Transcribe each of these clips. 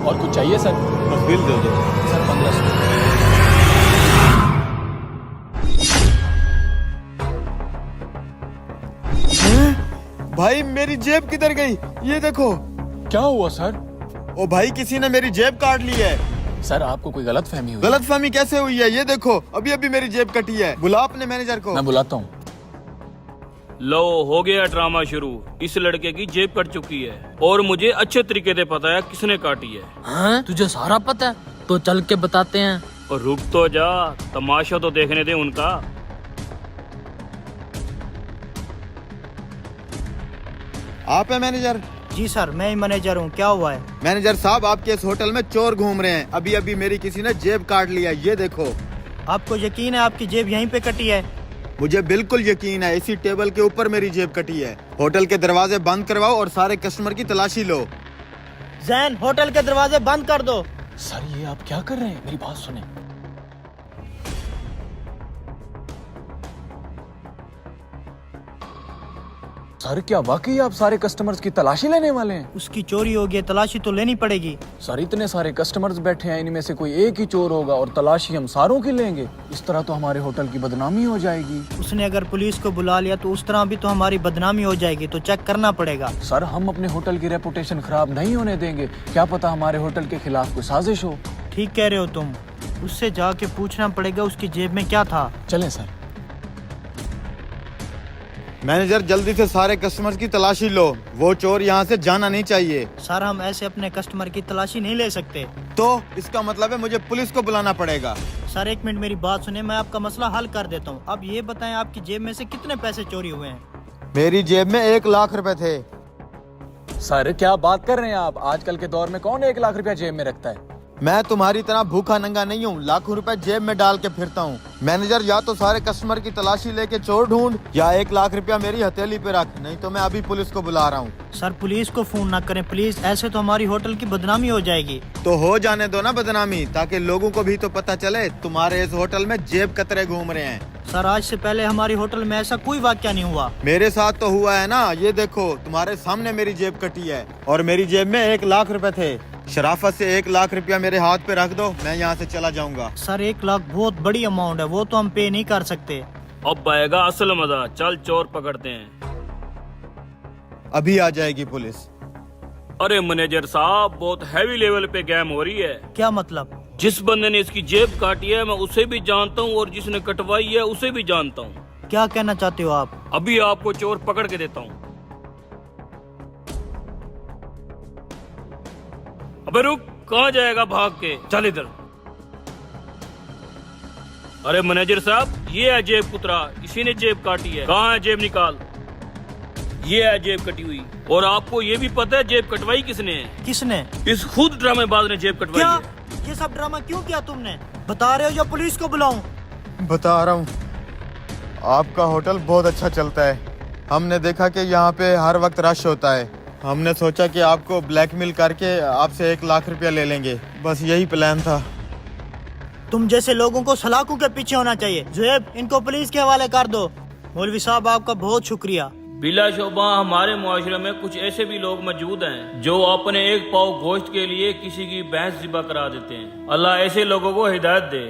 और कुछ चाहिए सर? बस बिल दे दो। सर 1500। भाई मेरी जेब किधर गई? ये देखो। क्या हुआ सर? ओ भाई, किसी ने मेरी जेब काट ली है। सर आपको कोई गलत फहमी हुई? गलतफहमी कैसे हुई है? ये देखो, अभी अभी मेरी जेब कटी है। बुला अपने मैनेजर को। मैं बुलाता हूँ। लो, हो गया ड्रामा शुरू। इस लड़के की जेब कट चुकी है और मुझे अच्छे तरीके से पता है किसने काटी है। हाँ, तुझे सारा पता है? तो चल के बताते हैं। और रुक तो जा, तमाशा तो देखने दे उनका। आप है मैनेजर? जी सर, मैं ही मैनेजर हूँ। क्या हुआ है? मैनेजर साहब, आपके इस होटल में चोर घूम रहे हैं। अभी अभी मेरी किसी ने जेब काट लिया। ये देखो। आपको यकीन है आपकी जेब यहीं पे कटी है? मुझे बिल्कुल यकीन है, इसी टेबल के ऊपर मेरी जेब कटी है। होटल के दरवाजे बंद करवाओ और सारे कस्टमर की तलाशी लो। जैन, होटल के दरवाजे बंद कर दो। सर ये आप क्या कर रहे हैं? मेरी बात सुने। सर क्या वाकई आप सारे कस्टमर्स की तलाशी लेने वाले हैं? उसकी चोरी हो गई, तलाशी तो लेनी पड़ेगी। सर इतने सारे कस्टमर्स बैठे हैं, इनमें से कोई एक ही चोर होगा और तलाशी हम सारों की लेंगे। इस तरह तो हमारे होटल की बदनामी हो जाएगी। उसने अगर पुलिस को बुला लिया तो उस तरह भी तो हमारी बदनामी हो जाएगी, तो चेक करना पड़ेगा। सर हम अपने होटल की रेपुटेशन खराब नहीं होने देंगे। क्या पता हमारे होटल के खिलाफ कोई साजिश हो। ठीक कह रहे हो तुम। उससे जाके पूछना पड़ेगा उसकी जेब में क्या था। चलें सर। मैनेजर जल्दी से सारे कस्टमर की तलाशी लो। वो चोर यहाँ से जाना नहीं चाहिए। सर हम ऐसे अपने कस्टमर की तलाशी नहीं ले सकते। तो इसका मतलब है मुझे पुलिस को बुलाना पड़ेगा। सर एक मिनट मेरी बात सुने, मैं आपका मसला हल कर देता हूँ। अब ये बताएं आपकी जेब में से कितने पैसे चोरी हुए हैं? मेरी जेब में 1 लाख रुपए थे। सर क्या बात कर रहे हैं आप? आजकल के दौर में कौन 1 लाख रुपया जेब में रखता है? मैं तुम्हारी तरह भूखा नंगा नहीं हूँ, लाखों रुपए जेब में डाल के फिरता हूँ। मैनेजर या तो सारे कस्टमर की तलाशी लेके चोर ढूंढ, या 1 लाख रुपया मेरी हथेली पे रख, नहीं तो मैं अभी पुलिस को बुला रहा हूँ। सर पुलिस को फोन ना करें प्लीज, ऐसे तो हमारी होटल की बदनामी हो जाएगी। तो हो जाने दो ना बदनामी, ताकि लोगों को भी तो पता चले तुम्हारे इस होटल में जेब कतरे घूम रहे हैं। सर आज से पहले हमारी होटल में ऐसा कोई वाकया नहीं हुआ। मेरे साथ तो हुआ है ना। ये देखो, तुम्हारे सामने मेरी जेब कटी है और मेरी जेब में 1 लाख रुपए थे। शराफत से 1 लाख रुपया मेरे हाथ पे रख दो, मैं यहाँ से चला जाऊंगा। सर 1 लाख बहुत बड़ी अमाउंट है, वो तो हम पे नहीं कर सकते। अब आएगा असल मजा। चल चोर पकड़ते हैं। अभी आ जाएगी पुलिस। अरे मैनेजर साहब, बहुत हैवी लेवल पे गेम हो रही है। क्या मतलब? जिस बंदे ने इसकी जेब काटी है मैं उसे भी जानता हूँ और जिसने कटवाई है उसे भी जानता हूँ। क्या कहना चाहते हो आप? अभी आपको चोर पकड़ के देता हूँ। अबे रुक, कहाँ जाएगा भाग के? चल इधर। अरे मैनेजर साहब, ये है जेब कुतरा, इसी ने जेब काटी है। कहाँ है जेब? निकाल। ये है जेब कटी हुई। और आपको ये भी पता है जेब कटवाई किसने है? किसने? इस खुद ड्रामेबाज ने जेब कटवाई क्या? है। ये सब ड्रामा क्यों किया तुमने? बता रहे हो या पुलिस को बुलाऊं? बता रहा हूँ। आपका होटल बहुत अच्छा चलता है। हमने देखा कि यहाँ पे हर वक्त रश होता है। हमने सोचा कि आपको ब्लैकमेल करके आपसे 1 लाख रुपया ले लेंगे, बस यही प्लान था। तुम जैसे लोगों को सलाखों के पीछे होना चाहिए। जुएब, इनको पुलिस के हवाले कर दो। मौलवी साहब आपका बहुत शुक्रिया। बिला शोबा हमारे मुआशरे में कुछ ऐसे भी लोग मौजूद हैं जो अपने एक पाव गोश्त के लिए किसी की भैंस ज़िबा करा देते हैं। अल्लाह ऐसे लोगों को हिदायत दे।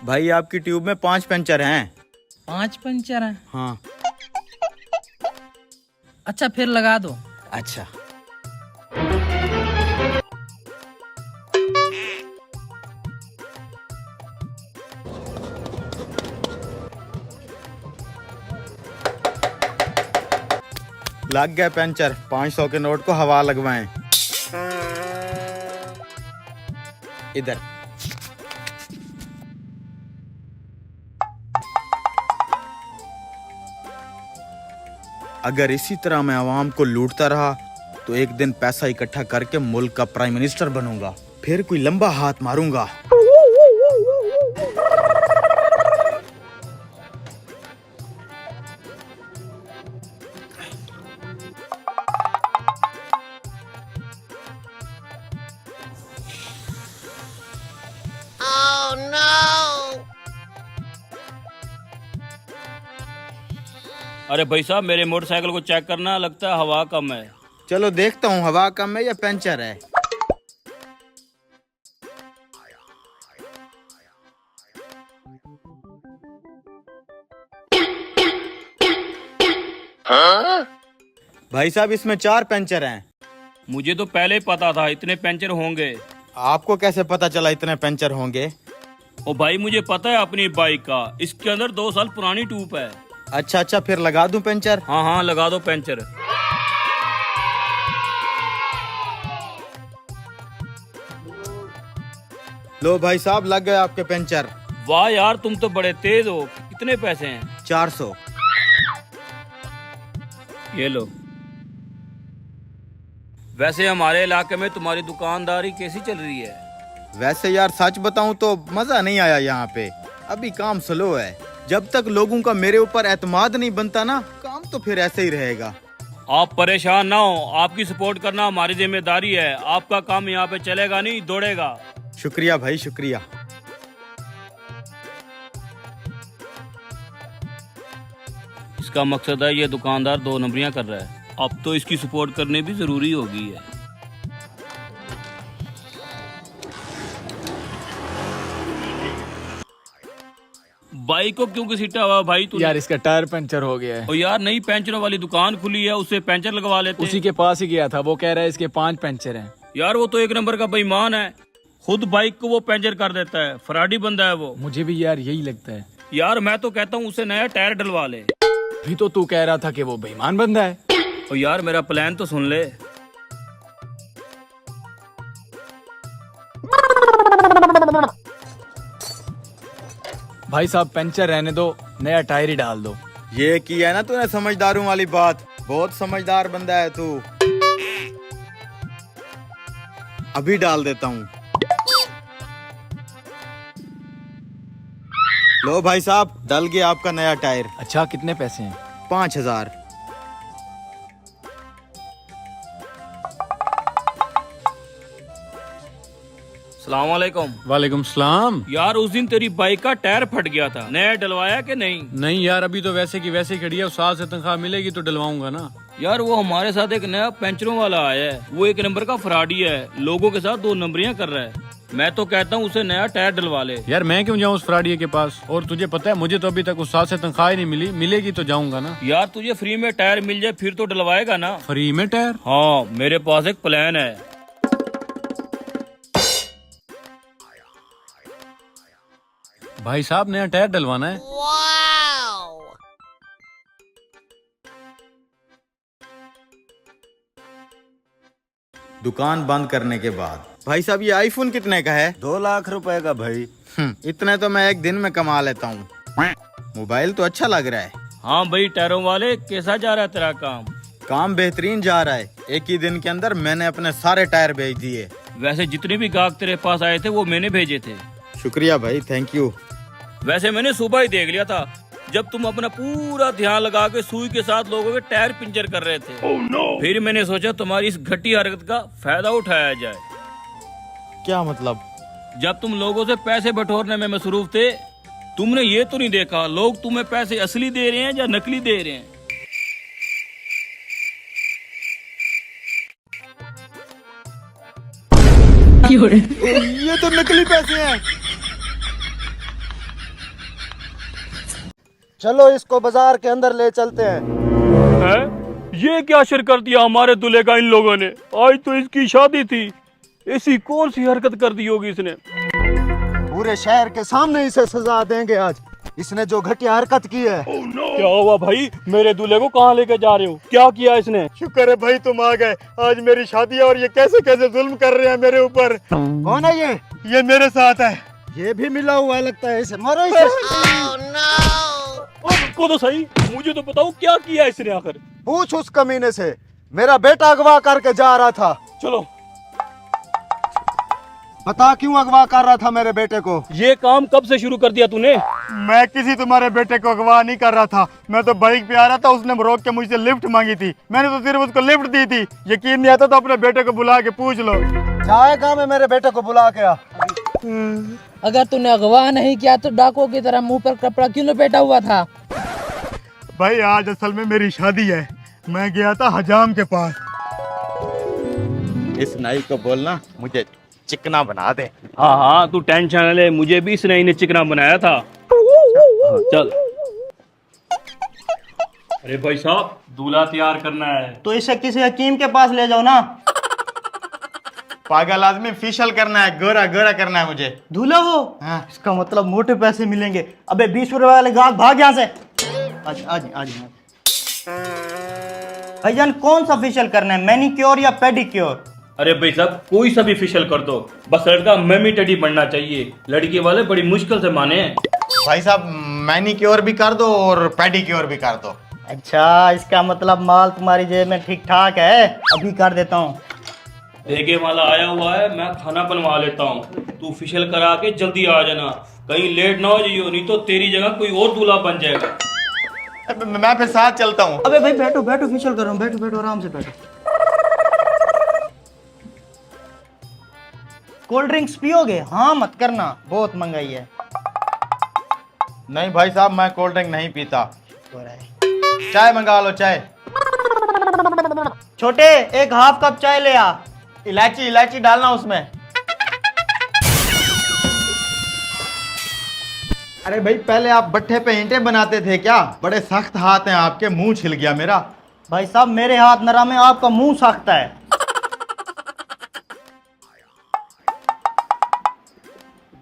भाई आपकी ट्यूब में 5 पंचर हैं। 5 पंचर हैं? हाँ। अच्छा फिर लगा दो। अच्छा। लग गया पंचर। 500 के नोट को हवा लगवाएं। इधर। अगर इसी तरह मैं आवाम को लूटता रहा तो एक दिन पैसा इकट्ठा करके मुल्क का प्राइम मिनिस्टर बनूंगा, फिर कोई लंबा हाथ मारूंगा। अरे भाई साहब मेरे मोटरसाइकिल को चेक करना, लगता है हवा कम है। चलो देखता हूँ हवा कम है या पंचर है। भाई साहब इसमें 4 पंचर हैं। मुझे तो पहले ही पता था इतने पंचर होंगे। आपको कैसे पता चला इतने पंचर होंगे? ओ भाई मुझे पता है अपनी बाइक का, इसके अंदर 2 साल पुरानी ट्यूब है। अच्छा अच्छा, फिर लगा दूं पंचर? हाँ हाँ लगा दो पंचर। लो भाई साहब लग गए आपके पंचर। वाह यार तुम तो बड़े तेज हो। कितने पैसे हैं? 400। ये लो। वैसे हमारे इलाके में तुम्हारी दुकानदारी कैसी चल रही है? वैसे यार सच बताऊं तो मजा नहीं आया यहाँ पे, अभी काम स्लो है। जब तक लोगों का मेरे ऊपर एतमाद नहीं बनता ना, काम तो फिर ऐसे ही रहेगा। आप परेशान ना हो, आपकी सपोर्ट करना हमारी जिम्मेदारी है। आपका काम यहाँ पे चलेगा नहीं, दौड़ेगा। शुक्रिया भाई शुक्रिया। इसका मकसद है ये दुकानदार 2 नंबरियां कर रहा है, अब तो इसकी सपोर्ट करनी भी जरूरी होगी है। बाइक को क्यों घसीटा हुआ भाई तू? यार इसका टायर पंचर हो गया है। और यार नई पंचरों वाली दुकान खुली है, उससे पंचर लगवा लेते हैं। उसी के पास ही गया था, वो कह रहा है इसके 5 पंचर हैं। यार वो तो 1 नंबर का बेईमान है, खुद बाइक को वो पंचर कर देता है, फराडी बंदा है वो। मुझे भी यार यही लगता है। यार मैं तो कहता हूँ उसे नया टायर डलवा ले। भी तो तू कह रहा था कि वो बेईमान बंदा है। और यार मेरा प्लान तो सुन ले। भाई साहब पंचर रहने दो, नया टायर ही डाल दो। ये की है ना तूने समझदारों वाली बात, बहुत समझदार बंदा है तू। अभी डाल देता हूँ। लो भाई साहब डल गया आपका नया टायर। अच्छा कितने पैसे हैं? 5000। सलाम वालेकुम। वालेकुम सलाम। यार उस दिन तेरी बाइक का टायर फट गया था, नया डलवाया कि नहीं? नहीं यार अभी तो वैसे की वैसे खड़ी है, साल से तनख्वाह मिलेगी तो डलवाऊंगा ना। यार वो हमारे साथ एक नया पंचरों वाला आया है, वो 1 नंबर का फराडी है, लोगों के साथ 2 नंबरियां कर रहा है। मैं तो कहता हूँ उसे नया टायर डलवा ले। यार मैं क्यों जाऊँ उस फ्राडिये के पास? और तुझे पता है मुझे तो अभी तक उस साल से तनख्वाह ही नहीं मिली, मिलेगी तो जाऊंगा ना। यार तुझे फ्री में टायर मिल जाए फिर तो डलवाएगा ना? फ्री में टायर? हाँ मेरे पास एक प्लान है। भाई साहब नया टायर डलवाना है। दुकान बंद करने के बाद भाई साहब ये आईफोन कितने का है? 2 लाख रुपए का भाई। इतने तो मैं एक दिन में कमा लेता हूँ। मोबाइल तो अच्छा लग रहा है। हाँ भाई टायरों वाले कैसा जा रहा है तेरा काम? काम बेहतरीन जा रहा है, एक ही दिन के अंदर मैंने अपने सारे टायर भेज दिए। वैसे जितने भी गाहक तेरे पास आए थे वो मैंने भेजे थे। शुक्रिया भाई थैंक यू। वैसे मैंने सुबह ही देख लिया था जब तुम अपना पूरा ध्यान लगा के सुई के साथ लोगों के टायर पंचर कर रहे थे। फिर मैंने सोचा तुम्हारी इस घटिया हरकत का फायदा उठाया जाए। क्या मतलब? जब तुम लोगों से पैसे बटोरने में मसरूफ थे, तुमने ये तो नहीं देखा लोग तुम्हें पैसे असली दे रहे हैं या नकली दे रहे हैं। ये तो नकली पैसे हैं। चलो इसको बाजार के अंदर ले चलते हैं। ये क्या शर कर दिया हमारे दूल्हे का इन लोगों ने? आज तो इसकी शादी थी, ऐसी कौन सी हरकत कर दी होगी इसने? पूरे शहर के सामने इसे सजा देंगे आज, इसने जो घटिया हरकत की है। क्या हुआ भाई? मेरे दूल्हे को कहाँ लेके जा रहे हो? क्या किया इसने? शुक्र है भाई तुम आ गए, आज मेरी शादी है और ये कैसे कैसे जुल्म कर रहे हैं मेरे ऊपर। कौन है ये? ये मेरे साथ है। ये भी मिला हुआ है लगता है, इसे मारो इसे। को तो सही, मुझे तो बताओ क्या किया इसने आखिर? पूछ उस कमीने से, मेरा बेटा अगवा करके जा रहा था। चलो। बता क्यों अगवा कर रहा था मेरे बेटे को? ये काम कब से शुरू कर दिया तूने? मैं किसी तुम्हारे बेटे को अगवा नहीं कर रहा था, मैं तो बाइक पे आ रहा था, उसने रोक के मुझसे लिफ्ट मांगी थी, मैंने तो सिर्फ उसको लिफ्ट दी थी। यकीन नहीं आता तो अपने बेटे को बुला के पूछ लो। जाएगा मैं मेरे बेटे को बुला के आ। अगर तूने अगवा नहीं किया तो डाकुओं की तरह मुंह पर कपड़ा क्यों लपेटा हुआ था? भाई आज असल में मेरी शादी है, मैं गया था हजाम के पास। इस नाई को बोलना मुझे चिकना बना दे। हाँ हाँ, तू टेंशन न ले, मुझे भी इस नई ने चिकना बनाया था। हाँ, चल। अरे भाई साहब, दूल्हा तैयार करना है। तो इसे किसी हकीम के पास ले जाओ ना। पागल आदमी, फेशियल करना है, गोरा गोरा करना है मुझे। दूल्हा हो? हाँ। इसका मतलब मोटे पैसे मिलेंगे। अबे 20 रुपए वाले गाहक भाग यहाँ से। आज आज आज भाईजान, कौन सा फेशियल करना है, मैनिक्योर या पेडिक्योर? अरे भाई साहब, कोई सा भी फेशियल कर दो, बस लड़का मम्मी टडी बनना चाहिए। लड़की वाले बड़ी मुश्किल से माने। भाई साहब, मैनिक्योर भी कर दो और पेडिक्योर भी कर दो। अच्छा, इसका मतलब माल तुम्हारी जेब में ठीक ठाक है। अभी कर देता हूँ। देखे वाला आया हुआ है, मैं खाना बनवा लेता हूँ। तू फेशियल करा के जल्दी आ जाना, कहीं लेट ना हो जाइयो, नहीं तो तेरी जगह कोई और दूल्हा बन जाएगा। मैं फिर साथ चलता हूँ। अबे भाई बैठो बैठो, फेशियल कर रहा हूँ, बैठो बैठो आराम से बैठो। कोल्ड ड्रिंक्स पियोगे? हाँ मत करना, बहुत महंगाई है। नहीं भाई साहब, मैं कोल्ड ड्रिंक नहीं पीता। चाय मंगा लो, चाय। छोटे, एक हाफ कप चाय ले आ। इलायची इलायची डालना उसमें। अरे भाई, पहले आप भट्ठे पे ईंटें बनाते थे क्या? बड़े सख्त हाथ हैं आपके, मुंह छिल गया मेरा। भाई साहब, मेरे हाथ नरम है, आपका मुंह सख्त है।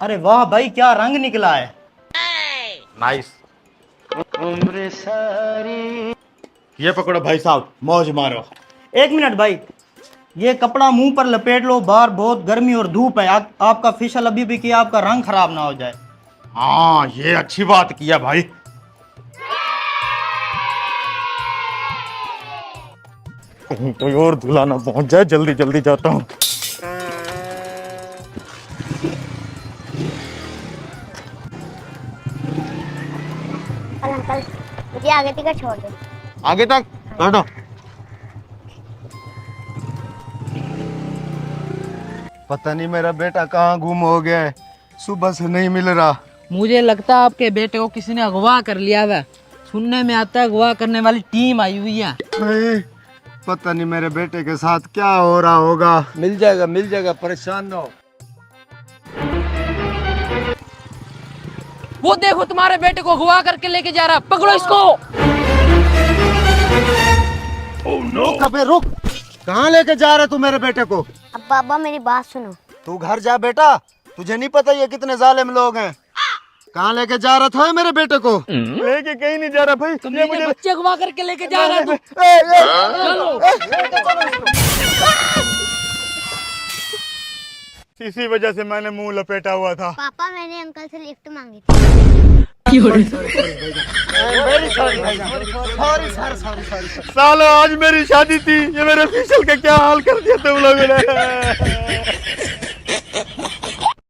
अरे वाह भाई, क्या रंग निकला है। नाइस। ये पकड़ो भाई साहब, मौज मारो। एक मिनट भाई, ये कपड़ा मुंह पर लपेट लो, बाहर बहुत गर्मी और धूप है। आपका फेशियल अभी भी किया, आपका रंग खराब ना हो जाए। हाँ, ये अच्छी बात किया भाई। कहीं कोई और दूल्हा ना पहुंच जाए, जल्दी जल्दी जाता हूँ। अंकल, मुझे आगे टिकट छोड़ दो। आगे तक बैठो। पता नहीं मेरा बेटा कहाँ गुम हो गया है, सुबह से नहीं मिल रहा। मुझे लगता है आपके बेटे को किसी ने अगवा कर लिया है। सुनने में आता है अगवा करने वाली टीम आई हुई है। नहीं, पता नहीं मेरे बेटे के साथ क्या हो रहा होगा। मिल जाएगा, परेशान ना हो। वो देखो, तुम्हारे बेटे को अगवा करके लेके जा रहा, पकड़ो इसको। रुक अबे रुक, कहाँ लेके जा रहे तू मेरे बेटे को? अब बाबा मेरी बात सुनो। तू घर जा बेटा, तुझे नहीं पता ये कितने जालिम लोग हैं। कहाँ लेके जा रहा था मेरे बेटे को? लेके कहीं नहीं जा रहा भाई, तुमने बच्चे अगवा करके लेके जा रहा है। इसी वजह से मैंने मुंह लपेटा हुआ था। पापा, मैंने अंकल से लिफ्ट मांगी थी। सालो, आज मेरी शादी थी, ये मेरे फेशियल का क्या हाल कर दिया तुम लोगों ने।